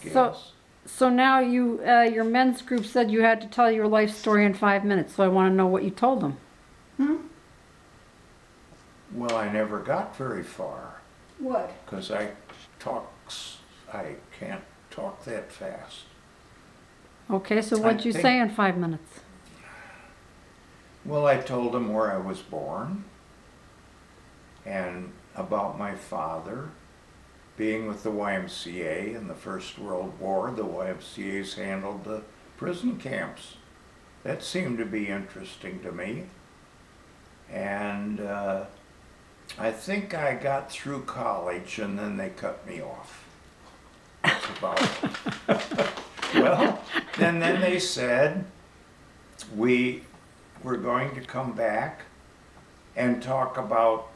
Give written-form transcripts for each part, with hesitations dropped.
guess. So now your men's group said you had to tell your life story in 5 minutes, so I want to know what you told them. Well, I never got very far. What? Because I can't talk that fast. Okay, so what'd you say in 5 minutes? Well, I told them where I was born and about my father being with the YMCA in the First World War. The YMCA's handled the prison camps. That seemed to be interesting to me. And I think I got through college and then they cut me off. That's about it. Well, then they said we were going to come back and talk about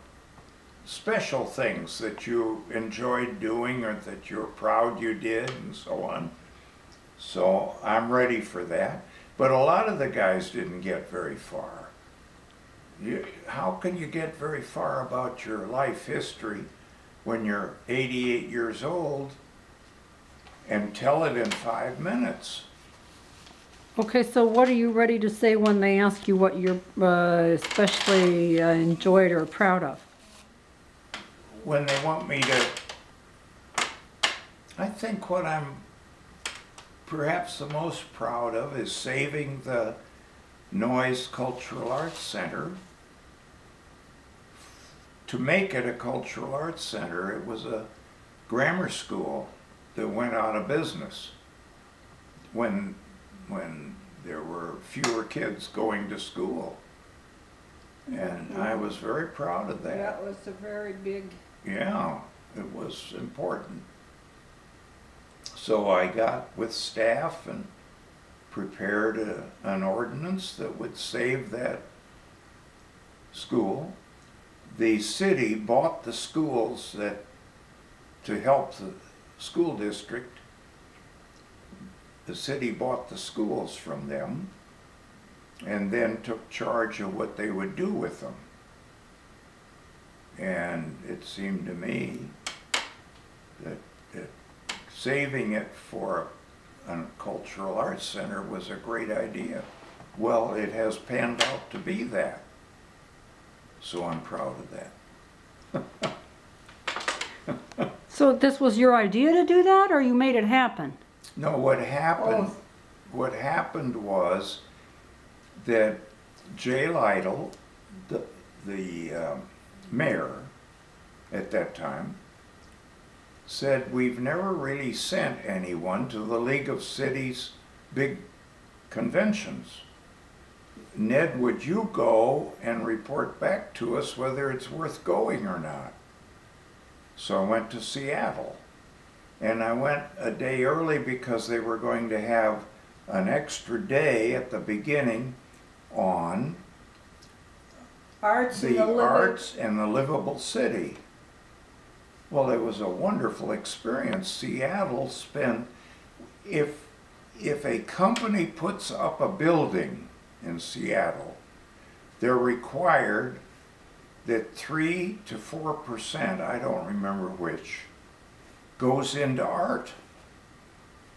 special things that you enjoyed doing or that you're proud you did and so on. So I'm ready for that. But a lot of the guys didn't get very far. How can you get very far about your life history when you're 88 years old and tell it in 5 minutes? Okay, so what are you ready to say when they ask you what you're especially enjoyed or proud of? When they want me to, I think what I'm perhaps the most proud of is saving the Noyes Cultural Arts Center. To make it a cultural arts center, it was a grammar school that went out of business when there were fewer kids going to school. And I was very proud of that. That was a very big... Yeah, it was important. So I got with staff and prepared an ordinance that would save that school. The city bought the schools to help the school district. The city bought the schools from them and then took charge of what they would do with them. And it seemed to me that saving it for a cultural arts center was a great idea. Well, it has panned out to be that. So I'm proud of that. So this was your idea to do that, or you made it happen? No, what happened was that Jay Lytle, the mayor at that time, said, we've never really sent anyone to the League of Cities big conventions. Ned, would you go and report back to us whether it's worth going or not? So I went to Seattle. And I went a day early because they were going to have an extra day at the beginning on arts and the livable city. Well, it was a wonderful experience. Seattle spent, if a company puts up a building in Seattle, they're required that 3 to 4%, I don't remember which, goes into art.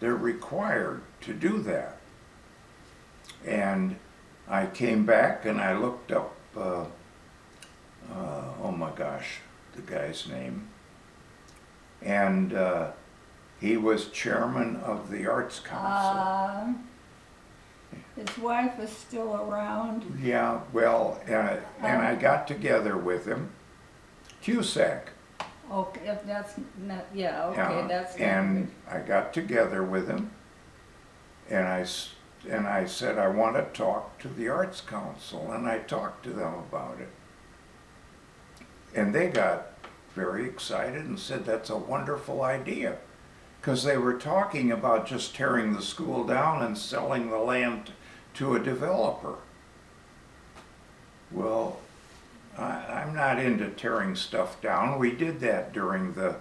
They're required to do that. And I came back and I looked up, oh my gosh, the guy's name. And he was chairman of the Arts Council. His wife is still around. Yeah, well, and I got together with him. Cusack. Okay, if that's not, yeah, okay, that's not and I got together with him, and I said, I want to talk to the Arts Council, and I talked to them about it. And they got very excited and said, that's a wonderful idea, because they were talking about just tearing the school down and selling the land to a developer. Well, I'm not into tearing stuff down. We did that during the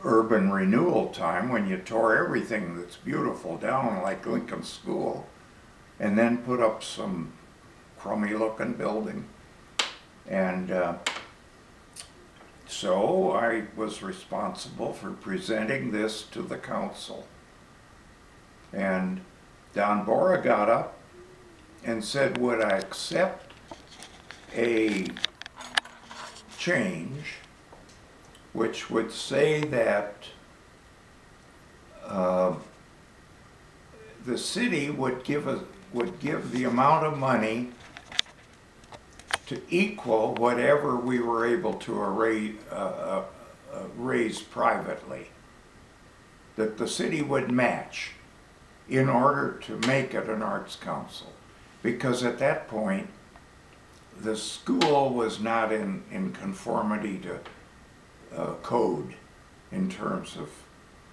urban renewal time when you tore everything that's beautiful down like Lincoln School and then put up some crummy looking building. And So I was responsible for presenting this to the council. And Don Bora got up and said, would I accept a change which would say that the city would give the amount of money to equal whatever we were able to raise privately, that the city would match in order to make it an arts council. Because at that point, the school was not in conformity to code in terms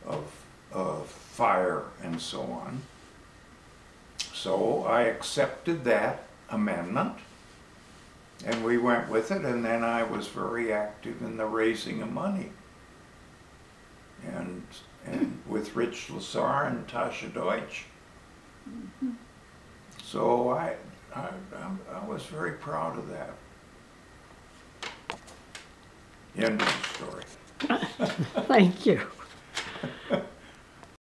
of fire and so on. So I accepted that amendment, and we went with it, and then I was very active in the raising of money. And with Rich Lassar and Tasha Deutsch. So I was very proud of that. End of the story. Thank you.